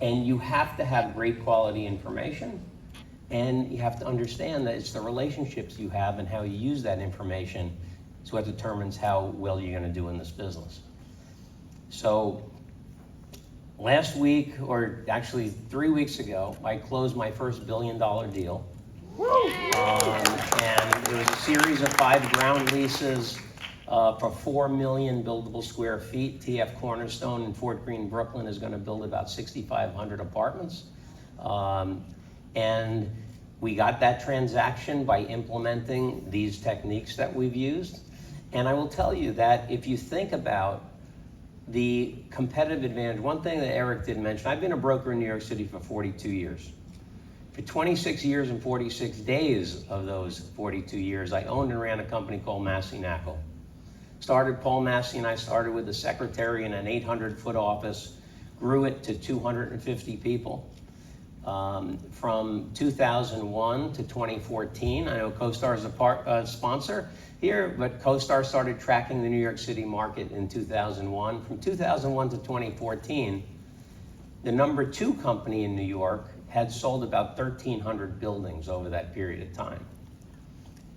And you have to have great quality information, and you have to understand that it's the relationships you have and how you use that information is what determines how well you're going to do in this business. So last week, or actually 3 weeks ago, I closed my first $1 billion deal. And it was a series of 5 ground leases for 4 million buildable square feet. TF Cornerstone in Fort Greene, Brooklyn is going to build about 6,500 apartments. And we got that transaction by implementing these techniques that we've used. And I will tell you that if you think about the competitive advantage, one thing that Eric didn't mention, I've been a broker in New York City for 42 years. For 26 years and 46 days of those 42 years, I owned and ran a company called Knakal. Paul Massey and I started with a secretary in an 800-foot office, grew it to 250 people. From 2001 to 2014, I know CoStar is a sponsor here, but CoStar started tracking the New York City market in 2001. From 2001 to 2014, the number 2 company in New York had sold about 1,300 buildings over that period of time.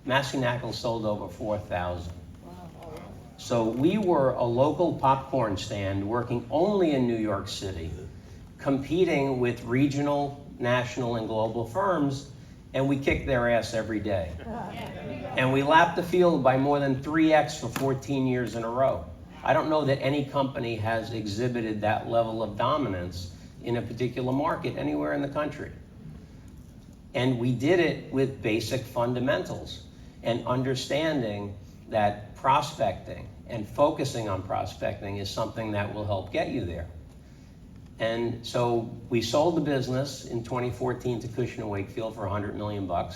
Knakal sold over 4,000. So we were a local popcorn stand working only in New York City, competing with regional, national, and global firms, and we kicked their ass every day. And we lapped the field by more than 3x for 14 years in a row. I don't know that any company has exhibited that level of dominance in a particular market anywhere in the country. And we did it with basic fundamentals and understanding that prospecting and focusing on prospecting is something that will help get you there. And so we sold the business in 2014 to Cushman & Wakefield for $100 million. I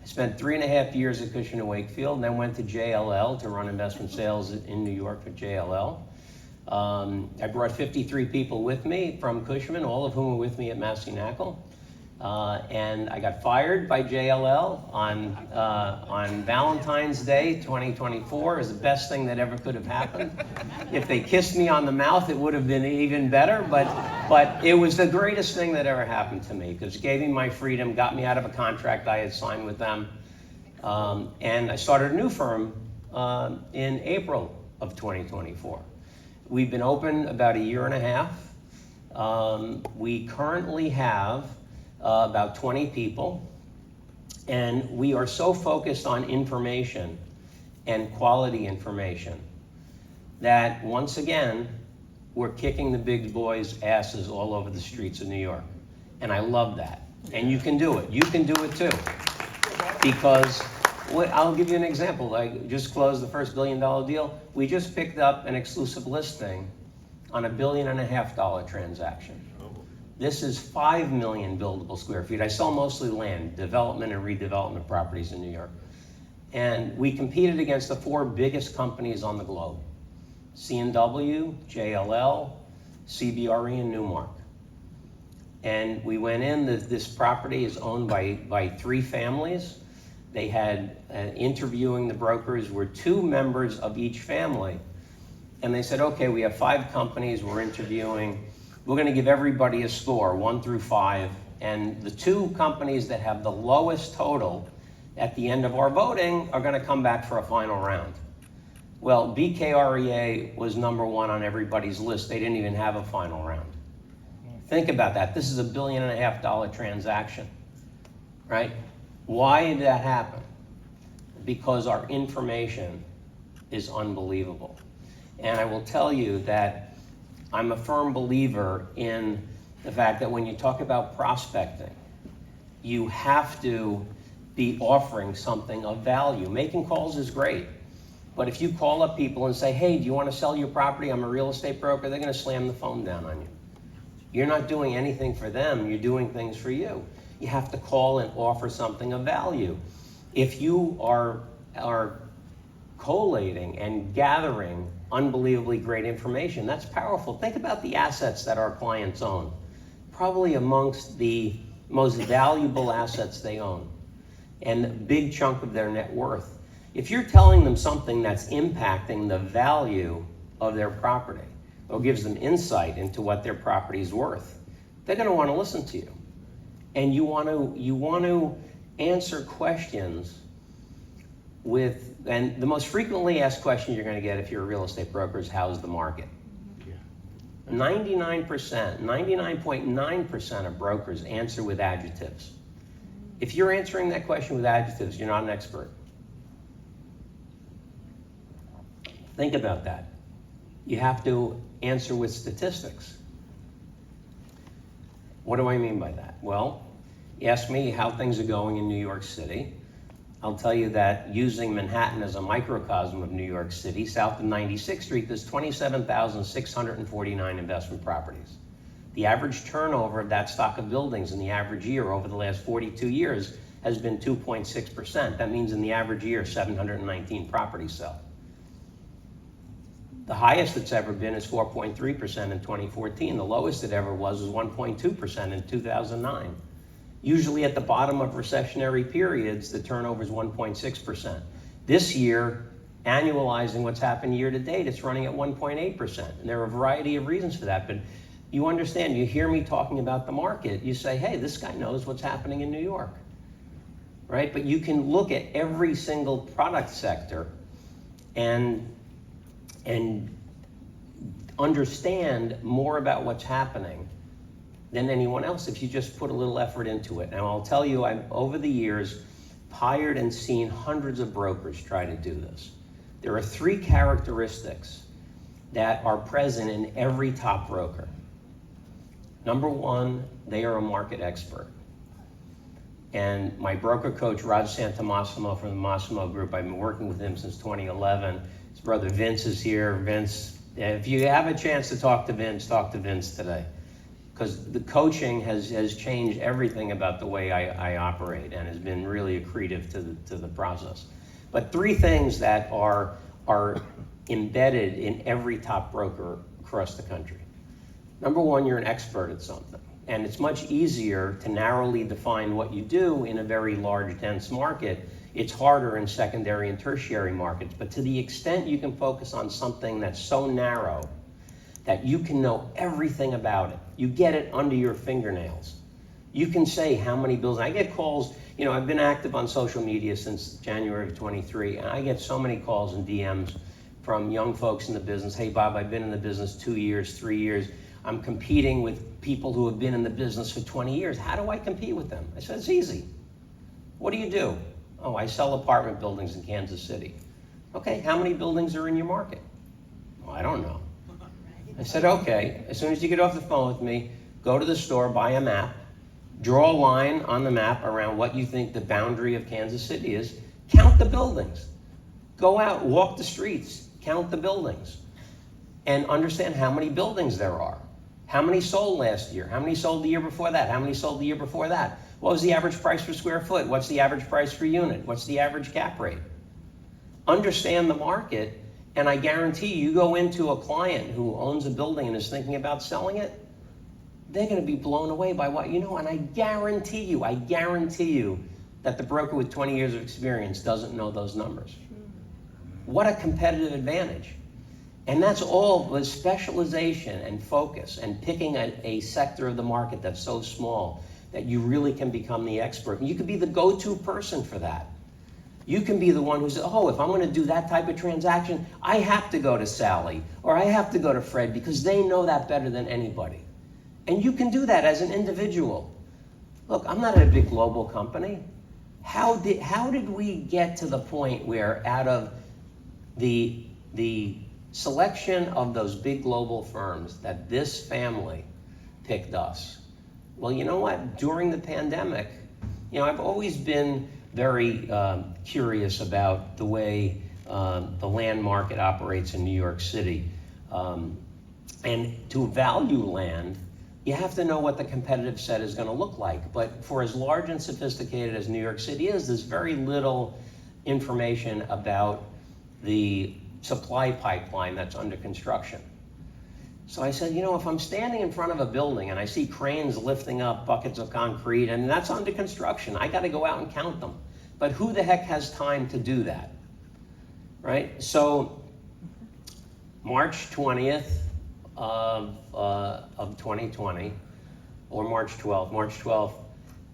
spent 3.5 years at Cushman & Wakefield, then went to JLL to run investment sales in New York for JLL. I brought 53 people with me from Cushman, all of whom were with me at Knakal. And I got fired by JLL on Valentine's Day 2024. It was the best thing that ever could have happened. If they kissed me on the mouth, it would have been even better, but it was the greatest thing that ever happened to me because it gave me my freedom, got me out of a contract I had signed with them. And I started a new firm in April of 2024. We've been open about 1.5 years. We currently have about 20 people, and we are so focused on information and quality information that once again we're kicking the big boys' asses all over the streets of New York, and I love that. And you can do it. You can do it too, because I'll give you an example. I just closed the first $1 billion deal. We just picked up an exclusive listing on a $1.5 billion transaction. This is 5 million buildable square feet. I sell mostly land, development and redevelopment properties in New York. And we competed against the 4 biggest companies on the globe: C&W, JLL, CBRE, and Newmark. And we went in, this property is owned by 3 families. They had, interviewing the brokers were 2 members of each family. And they said, okay, we have 5 companies we're interviewing. We're going to give everybody a score, 1 through 5, and the 2 companies that have the lowest total at the end of our voting are going to come back for a final round. Well, BKREA was number 1 on everybody's list. They didn't even have a final round. Think about that. This is a $1.5 billion transaction, right? Why did that happen? Because our information is unbelievable. And I will tell you that I'm a firm believer in the fact that when you talk about prospecting, you have to be offering something of value. Making calls is great, but if you call up people and say, hey, do you want to sell your property? I'm a real estate broker, they're going to slam the phone down on you. You're not doing anything for them, you're doing things for you. You have to call and offer something of value. If you are collating and gathering unbelievably great information, that's powerful. Think about the assets that our clients own. Probably amongst the most valuable assets they own, and a big chunk of their net worth. If you're telling them something that's impacting the value of their property, or gives them insight into what their property is worth, they're going to want to listen to you. And you want to answer questions with, and the most frequently asked question you're going to get if you're a real estate broker is, how's the market? 99.9% of brokers answer with adjectives. If you're answering that question with adjectives, you're not an expert. Think about that. You have to answer with statistics. What do I mean by that? Well, you ask me how things are going in New York City. I'll tell you that using Manhattan as a microcosm of New York City, south of 96th Street, there's 27,649 investment properties. The average turnover of that stock of buildings in the average year over the last 42 years has been 2.6%. That means in the average year, 719 properties sell. The highest it's ever been is 4.3% in 2014. The lowest it ever was 1.2% in 2009. Usually at the bottom of recessionary periods, the turnover is 1.6%. This year, annualizing what's happened year to date, it's running at 1.8%. And there are a variety of reasons for that, but you understand, you hear me talking about the market, you say, hey, this guy knows what's happening in New York, right? But you can look at every single product sector and understand more about what's happening than anyone else if you just put a little effort into it. Now, I'll tell you, I've over the years hired and seen hundreds of brokers try to do this. There are three characteristics that are present in every top broker. Number one, they are a market expert. And my broker coach, Raj Santomassimo from the Massimo Group, I've been working with him since 2011. His brother Vince is here. Vince, if you have a chance to talk to Vince today. Because the coaching has changed everything about the way I operate and has been really accretive to the process. But three things that are embedded in every top broker across the country. Number one, you're an expert at something. And it's much easier to narrowly define what you do in a very large, dense market. It's harder in secondary and tertiary markets. But to the extent you can focus on something that's so narrow that you can know everything about it, you get it under your fingernails. You can say how many buildings. I get calls, I've been active on social media since January of 23, and I get so many calls and DMs from young folks in the business. Hey, Bob, I've been in the business 2 years, 3 years. I'm competing with people who have been in the business for 20 years. How do I compete with them? I said, it's easy. What do? Oh, I sell apartment buildings in Kansas City. Okay, how many buildings are in your market? Well, I don't know. I said, okay, as soon as you get off the phone with me, go to the store, buy a map, draw a line on the map around what you think the boundary of Kansas City is, count the buildings. Go out, walk the streets, count the buildings, and understand how many buildings there are. How many sold last year? How many sold the year before that? How many sold the year before that? What was the average price per square foot? What's the average price per unit? What's the average cap rate? Understand the market, and I guarantee you go into a client who owns a building and is thinking about selling it, they're going to be blown away by what you know. And I guarantee you that the broker with 20 years of experience doesn't know those numbers. What a competitive advantage. And that's all with specialization and focus and picking a sector of the market that's so small that you really can become the expert. And you can be the go-to person for that. You can be the one who says, oh, if I'm going to do that type of transaction, I have to go to Sally or I have to go to Fred because they know that better than anybody. And you can do that as an individual. Look, I'm not at a big global company. How did we get to the point where out of the selection of those big global firms that this family picked us? Well, you know what? During the pandemic, I've always been very curious about the way the land market operates in New York City. And to value land, you have to know what the competitive set is going to look like. But for as large and sophisticated as New York City is, there's very little information about the supply pipeline that's under construction. So I said, if I'm standing in front of a building and I see cranes lifting up buckets of concrete and that's under construction, I got to go out and count them. But who the heck has time to do that, right? So March 20th of 2020, or March 12th,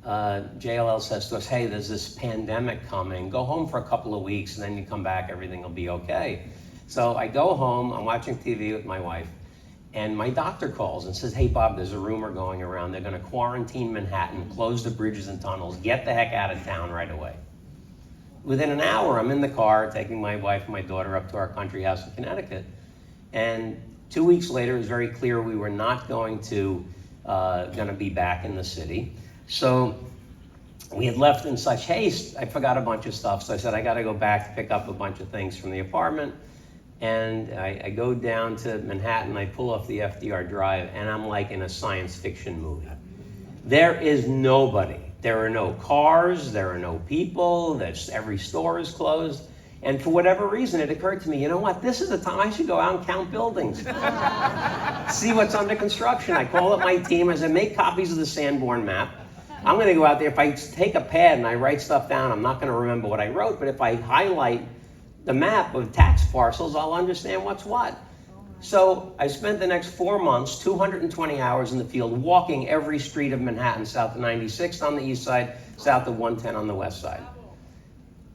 JLL says to us, hey, there's this pandemic coming. Go home for a couple of weeks and then you come back, everything will be okay. So I go home, I'm watching TV with my wife, and my doctor calls and says, hey, Bob, there's a rumor going around. They're going to quarantine Manhattan, close the bridges and tunnels, get the heck out of town right away. Within an hour, I'm in the car taking my wife and my daughter up to our country house in Connecticut. And 2 weeks later, it was very clear we were not going to be back in the city. So we had left in such haste, I forgot a bunch of stuff. So I said, I got to go back to pick up a bunch of things from the apartment. And I go down to Manhattan, I pull off the FDR Drive, and I'm like in a science fiction movie. There is nobody. There are no cars, there are no people, every store is closed. And for whatever reason, it occurred to me, you know what, this is the time I should go out and count buildings. See what's under construction. I call up my team, I said, make copies of the Sanborn map. I'm gonna go out there, if I take a pad and I write stuff down, I'm not gonna remember what I wrote, but if I highlight the map of tax parcels, I'll understand what's what. So I spent the next 4 months, 220 hours in the field, walking every street of Manhattan, south of 96th on the east side, south of 110 on the west side.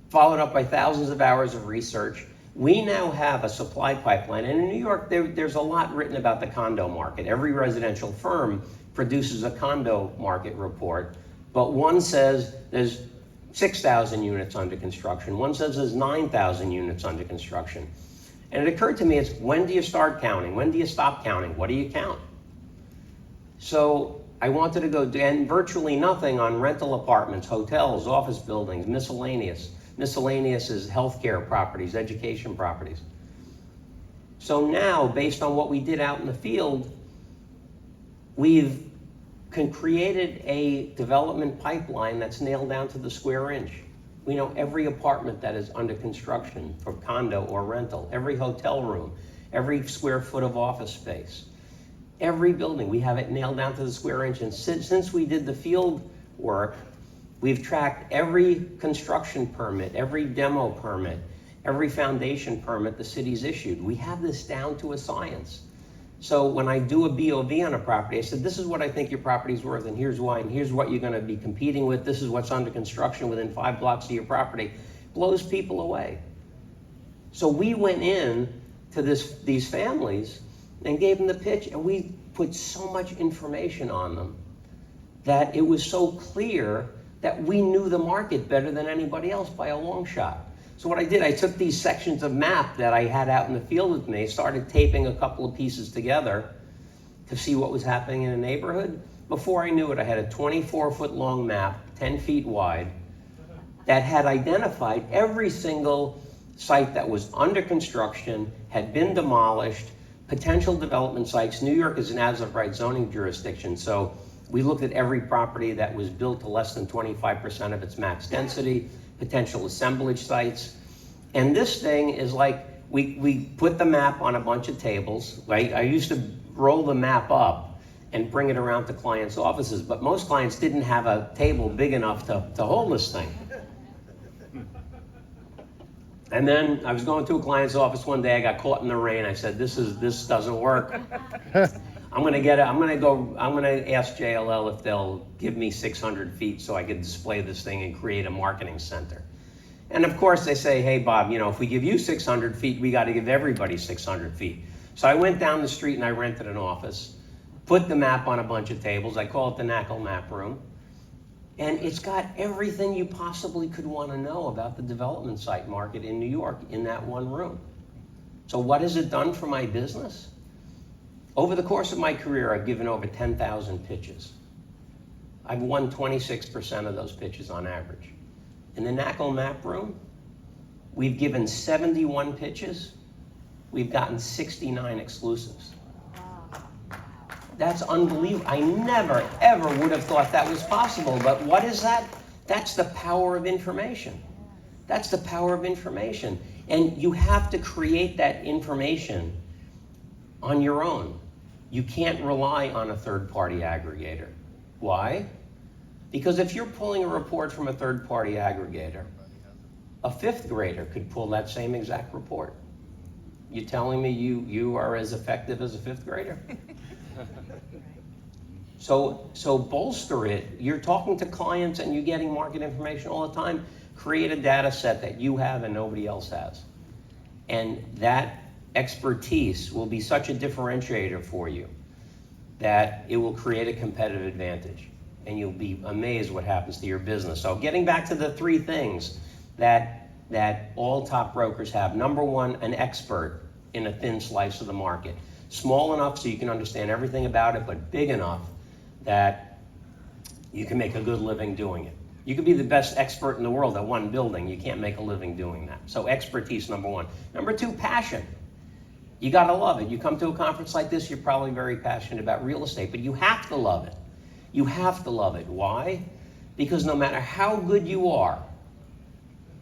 Followed up by thousands of hours of research. We now have a supply pipeline, and in New York, there's a lot written about the condo market. Every residential firm produces a condo market report, but one says there's 6,000 units under construction. One says there's 9,000 units under construction. And it occurred to me, it's when do you start counting? When do you stop counting? What do you count? So I wanted to go, and virtually nothing on rental apartments, hotels, office buildings, miscellaneous. Miscellaneous is healthcare properties, education properties. So now, based on what we did out in the field, we've created a development pipeline that's nailed down to the square inch. We know every apartment that is under construction for condo or rental, every hotel room, every square foot of office space, every building, we have it nailed down to the square inch. And since we did the field work, we've tracked every construction permit, every demo permit, every foundation permit the city's issued. We have this down to a science. So when I do a BOV on a property, I said, this is what I think your property's worth, and here's why, and here's what you're gonna be competing with. This is what's under construction within 5 blocks of your property. Blows people away. So we went in to these families and gave them the pitch, and we put so much information on them that it was so clear that we knew the market better than anybody else by a long shot. So what I did, I took these sections of map that I had out in the field with me, started taping a couple of pieces together to see what was happening in a neighborhood. Before I knew it, I had a 24-foot long map, 10 feet wide, that had identified every single site that was under construction, had been demolished, potential development sites. New York is an as-of-right zoning jurisdiction, so we looked at every property that was built to less than 25% of its max density, potential assemblage sites. And this thing is like, we put the map on a bunch of tables, right? I used to roll the map up and bring it around to clients' offices, but most clients didn't have a table big enough to hold this thing. And then I was going to a client's office one day, I got caught in the rain, I said, this doesn't work. I'm gonna ask JLL if they'll give me 600 feet so I could display this thing and create a marketing center. And of course they say, hey Bob, if we give you 600 feet, we gotta give everybody 600 feet. So I went down the street and I rented an office, put the map on a bunch of tables, I call it the Knakal map room. And it's got everything you possibly could wanna know about the development site market in New York in that one room. So what has it done for my business? Over the course of my career, I've given over 10,000 pitches. I've won 26% of those pitches on average. In the Knakal map room, we've given 71 pitches. We've gotten 69 exclusives. That's unbelievable. I never, ever would have thought that was possible. But what is that? That's the power of information. That's the power of information. And you have to create that information on your own. You can't rely on a third-party aggregator. Why? Because if you're pulling a report from a third-party aggregator, a 5th grader could pull that same exact report. You telling me you are as effective as a 5th grader? So bolster it. You're talking to clients and you're getting market information all the time. Create a data set that you have and nobody else has. And that expertise will be such a differentiator for you that it will create a competitive advantage. And you'll be amazed what happens to your business. So getting back to the three things that all top brokers have. Number one, an expert in a thin slice of the market. Small enough so you can understand everything about it, but big enough that you can make a good living doing it. You could be the best expert in the world at one building. You can't make a living doing that. So expertise, number one. Number two, passion. You gotta love it. You come to a conference like this, you're probably very passionate about real estate, but you have to love it. You have to love it. Why? Because no matter how good you are,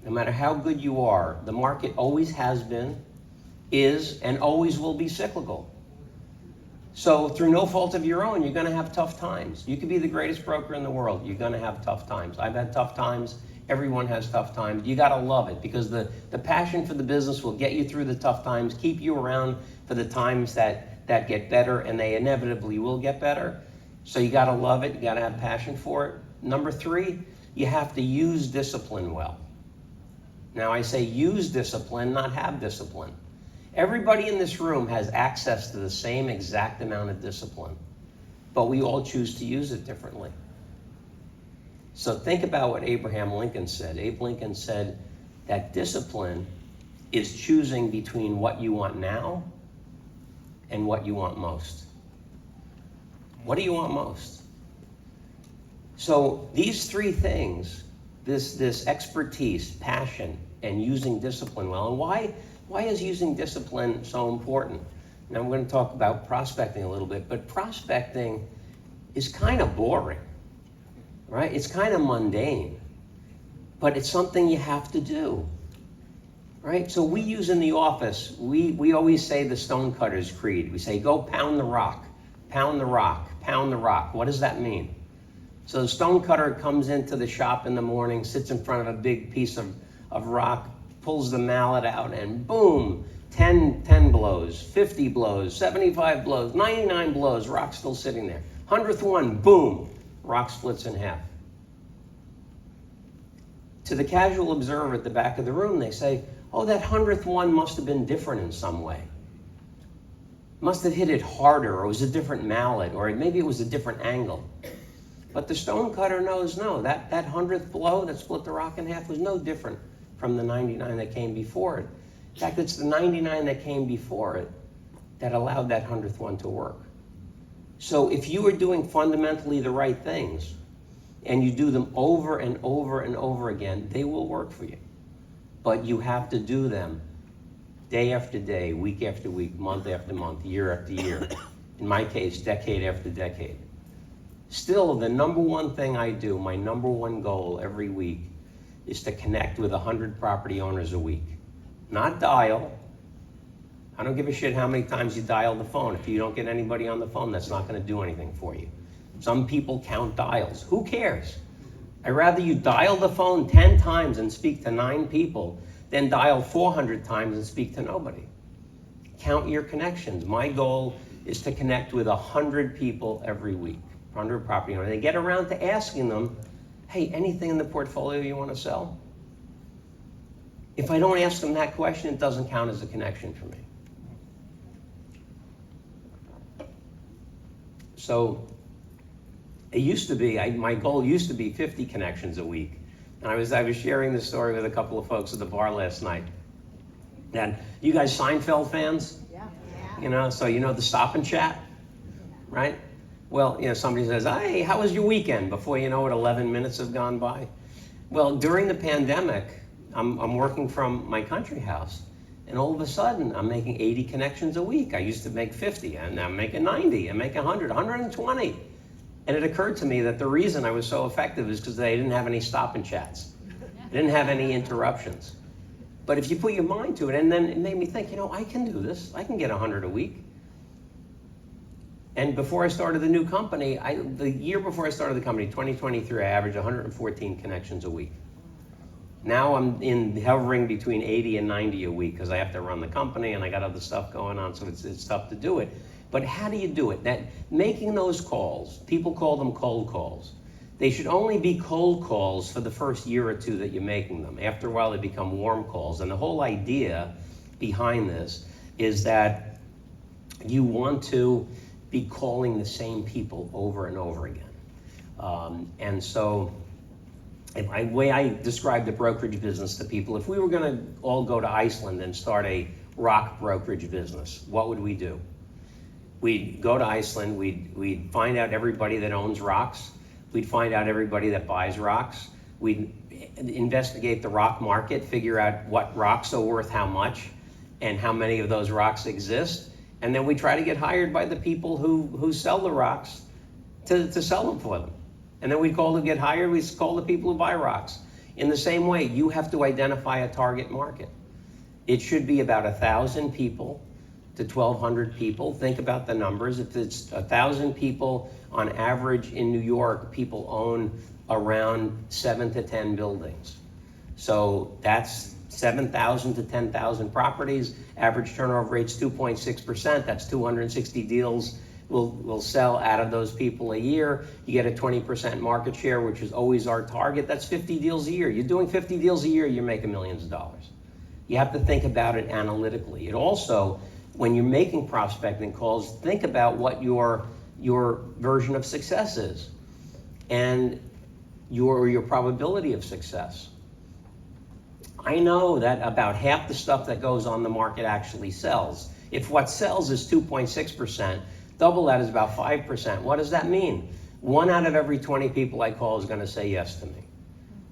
the market always has been, is, and always will be cyclical. So through no fault of your own, you're gonna have tough times. You could be the greatest broker in the world. You're gonna have tough times. I've had tough times. Everyone has tough times. You gotta love it because the passion for the business will get you through the tough times, keep you around for the times that get better, and they inevitably will get better. So you gotta love it, you gotta have passion for it. Number three, you have to use discipline well. Now I say use discipline, not have discipline. Everybody in this room has access to the same exact amount of discipline, but we all choose to use it differently. So think about what Abraham Lincoln said. Abe Lincoln said that discipline is choosing between what you want now and what you want most. What do you want most? So these three things, this expertise, passion, and using discipline well. And why is using discipline so important? Now I'm going to talk about prospecting a little bit, but prospecting is kind of boring, right? It's kind of mundane, but it's something you have to do, right? So we use in the office, we always say the Stonecutter's Creed. We say, go pound the rock, pound the rock, pound the rock. What does that mean? So the stonecutter comes into the shop in the morning, sits in front of a big piece of rock, pulls the mallet out, and boom, 10 blows, 50 blows, 75 blows, 99 blows, rock's still sitting there. 100th one, boom, rock splits in half. To the casual observer at the back of the room, they say, oh, that 100th one must have been different in some way. Must have hit it harder, or it was a different mallet, or maybe it was a different angle. But the stonecutter knows, no, that 100th blow that split the rock in half was no different from the 99 that came before it. In fact, it's the 99 that came before it that allowed that 100th one to work. So if you are doing fundamentally the right things, and you do them over and over and over again, they will work for you. But you have to do them day after day, week after week, month after month, year after year. In my case, decade after decade. Still, the number one thing I do, my number one goal every week, is to connect with 100 property owners a week. Not dial. I don't give a shit how many times you dial the phone. If you don't get anybody on the phone, that's not going to do anything for you. Some people count dials. Who cares? I'd rather you dial the phone 10 times and speak to 9 people than dial 400 times and speak to nobody. Count your connections. My goal is to connect with 100 people every week, 100 property owners. And get around to asking them, hey, anything in the portfolio you want to sell? If I don't ask them that question, it doesn't count as a connection for me. So it used to be, my goal used to be 50 connections a week. And I was sharing this story with a couple of folks at the bar last night. And you guys Seinfeld fans? Yeah. You know, so you know the stop and chat, right? Well, you know, somebody says, hey, how was your weekend? Before you know it, 11 minutes have gone by. Well, during the pandemic, I'm working from my country house, and all of a sudden, I'm making 80 connections a week. I used to make 50, and I'm making 90, I'm making 100, 120. And it occurred to me that the reason I was so effective is because they didn't have any stop and chats. They didn't have any interruptions. But if you put your mind to it, and then it made me think, you know, I can do this. I can get 100 a week. And before I started the new company, the year before I started the company, 2023, I averaged 114 connections a week. Now I'm hovering between 80 and 90 a week because I have to run the company and I got other stuff going on, so it's tough to do it. But how do you do it? That making those calls, people call them cold calls. They should only be cold calls for the first year or two that you're making them. After a while, they become warm calls. And the whole idea behind this is that you want to be calling the same people over and over again. And so the way I describe the brokerage business to people, if we were going to all go to Iceland and start a rock brokerage business, what would we do? We'd go to Iceland, we'd find out everybody that owns rocks, we'd find out everybody that buys rocks, we'd investigate the rock market, figure out what rocks are worth how much, and how many of those rocks exist, and then we try to get hired by the people who sell the rocks to sell them for them. And then we call to get hired, we call the people who buy rocks. In the same way, you have to identify a target market. It should be about 1,000 people to 1,200 people. Think about the numbers. If it's 1,000 people on average in New York, people own around 7 to 10 buildings. So that's 7,000 to 10,000 properties. Average turnover rate's 2.6%. That's 260 deals will sell out of those people a year. You get a 20% market share, which is always our target. That's 50 deals a year. You're doing 50 deals a year, you're making millions of dollars. You have to think about it analytically. It also, when you're making prospecting calls, think about what your version of success is and your probability of success. I know that about half the stuff that goes on the market actually sells. If what sells is 2.6%, double that is about 5%. What does that mean? 1 out of every 20 people I call is going to say yes to me.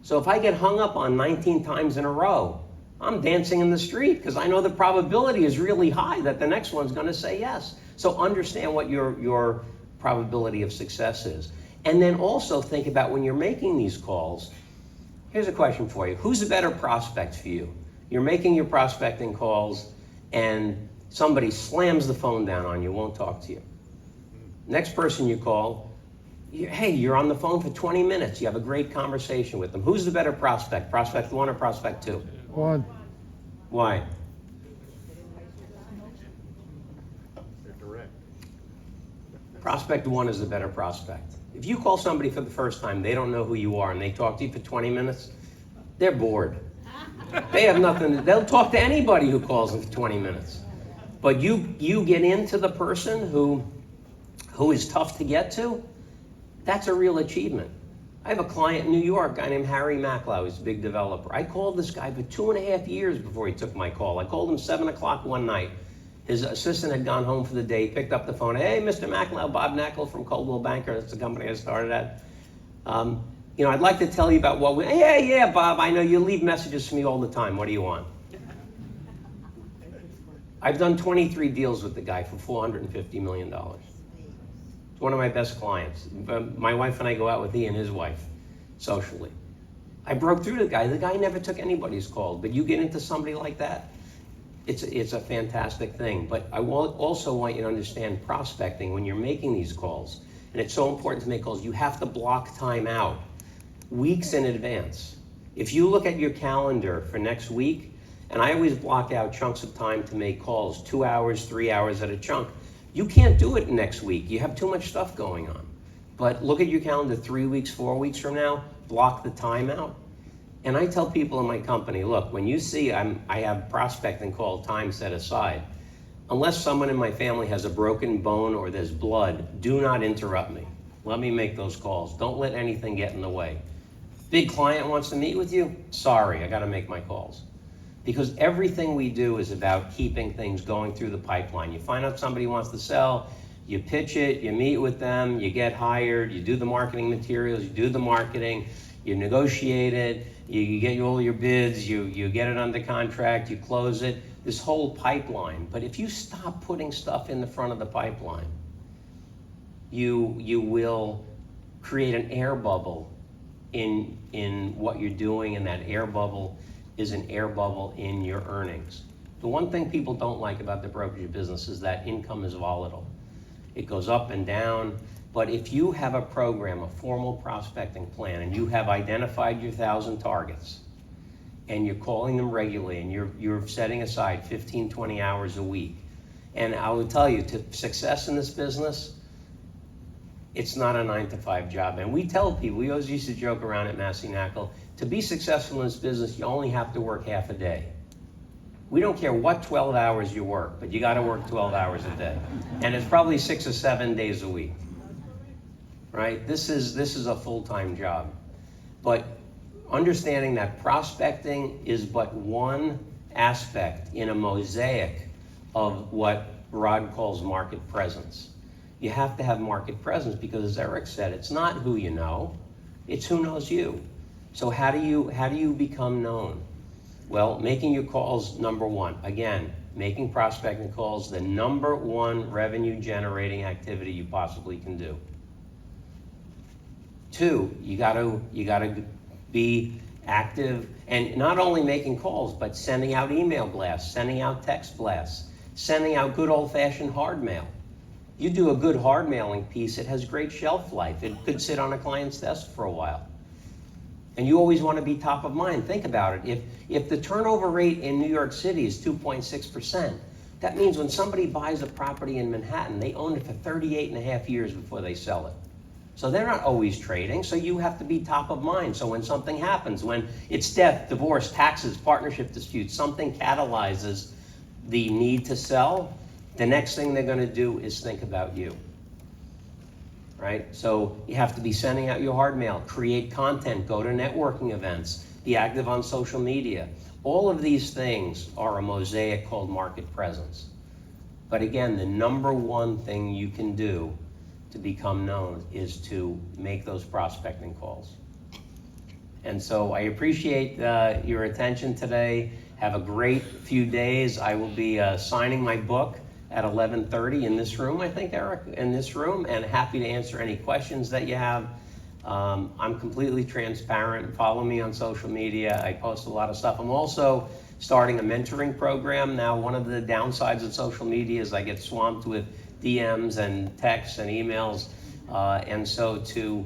So if I get hung up on 19 times in a row, I'm dancing in the street because I know the probability is really high that the next one's going to say yes. So understand what your probability of success is. And then also think about when you're making these calls, here's a question for you. Who's a better prospect for you? You're making your prospecting calls and somebody slams the phone down on you, won't talk to you. Next person you call, hey, you're on the phone for 20 minutes. You have a great conversation with them. Who's the better prospect? Prospect 1 or prospect 2? 1. Why? They're direct. Prospect 1 is the better prospect. If you call somebody for the first time, they don't know who you are, and they talk to you for 20 minutes, they're bored. They have nothing, they'll talk to anybody who calls them for 20 minutes. But you get into the person who is tough to get to, that's a real achievement. I have a client in New York, a guy named Harry Maclow, he's a big developer. I called this guy for 2.5 years before he took my call. I called him 7 o'clock one night. His assistant had gone home for the day, picked up the phone. Hey, Mr. Maclow, Bob Knakal from Coldwell Banker, that's the company I started at. I'd like to tell you about what we, yeah, Bob, I know you leave messages for me all the time. What do you want? I've done 23 deals with the guy for $450 million. It's one of my best clients. My wife and I go out with he and his wife socially. I broke through the guy. The guy never took anybody's call, but you get into somebody like that, it's a fantastic thing. But I also want you to understand prospecting when you're making these calls, and it's so important to make calls, you have to block time out weeks in advance. If you look at your calendar for next week, and I always block out chunks of time to make calls, 2 hours, 3 hours at a chunk. You can't do it next week. You have too much stuff going on. But look at your calendar 3 weeks, 4 weeks from now, block the time out. And I tell people in my company, look, when you see I have prospecting call time set aside, unless someone in my family has a broken bone or there's blood, do not interrupt me. Let me make those calls. Don't let anything get in the way. Big client wants to meet with you? Sorry, I gotta make my calls. Because everything we do is about keeping things going through the pipeline. You find out somebody wants to sell, you pitch it, you meet with them, you get hired, you do the marketing materials, you do the marketing, you negotiate it, you get all your bids, you get it under contract, you close it, this whole pipeline. But if you stop putting stuff in the front of the pipeline, you will create an air bubble in what you're doing, and that air bubble is an air bubble in your earnings. The one thing people don't like about the brokerage business is that income is volatile. It goes up and down, but if you have a program, a formal prospecting plan, and you have identified your 1,000 targets, and you're calling them regularly, and you're setting aside 15, 20 hours a week, And I will tell you, to success in this business, it's not a 9-to-5 job. And we tell people, we always used to joke around at Massey Knakal, to be successful in this business, you only have to work half a day. We don't care what 12 hours you work, but you gotta work 12 hours a day. And it's probably 6 or 7 days a week, right? This is a full-time job. But understanding that prospecting is but one aspect in a mosaic of what Rod calls market presence. You have to have market presence because, as Eric said, it's not who you know, it's who knows you. So how do you become known? Well, making your calls, number one. Again, making prospecting calls the number one revenue generating activity you possibly can do. 2, you gotta be active, and not only making calls, but sending out email blasts, sending out text blasts, sending out good old-fashioned hard mail. You do a good hard mailing piece, it has great shelf life. It could sit on a client's desk for a while. And you always want to be top of mind. Think about it. If the turnover rate in New York City is 2.6%, that means when somebody buys a property in Manhattan, they own it for 38.5 years before they sell it. So they're not always trading, so you have to be top of mind. So when something happens, when it's death, divorce, taxes, partnership disputes, something catalyzes the need to sell, the next thing they're going to do is think about you. Right? So you have to be sending out your hard mail, create content, go to networking events, be active on social media. All of these things are a mosaic called market presence. But again, the number one thing you can do to become known is to make those prospecting calls. And so I appreciate your attention today. Have a great few days. I will be signing my book at 11:30 in this room, I think, Eric, in this room, and happy to answer any questions that you have. I'm completely transparent. Follow me on social media. I post a lot of stuff. I'm also starting a mentoring program. Now, one of the downsides of social media is I get swamped with DMs and texts and emails. And so to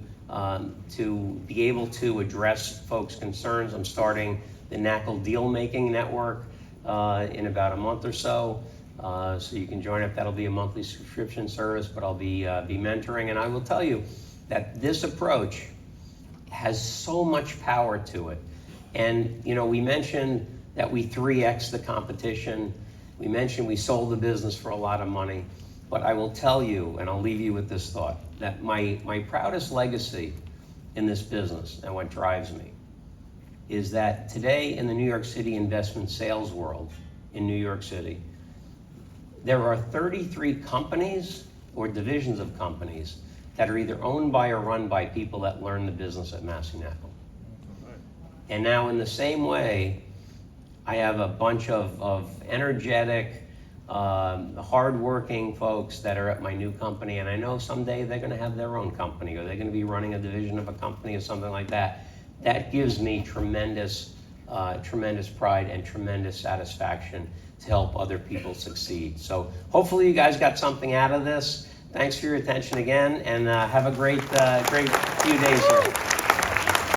be able to address folks' concerns, I'm starting the Knakal Deal Making Network in about a month or so. So you can join up. That'll be a monthly subscription service, but I'll be mentoring. And I will tell you that this approach has so much power to it. And you know, we mentioned that we 3x the competition. We mentioned we sold the business for a lot of money. But I will tell you, and I'll leave you with this thought, that my proudest legacy in this business, and what drives me, is that today in the New York City investment sales world, in New York City, there are 33 companies or divisions of companies that are either owned by or run by people that learn the business at Massey Knakal. And now in the same way, I have a bunch of energetic, hardworking folks that are at my new company, and I know someday they're gonna have their own company, or they're gonna be running a division of a company or something like that. That gives me tremendous pride and tremendous satisfaction to help other people succeed. So hopefully you guys got something out of this. Thanks for your attention again, and have a great few days here.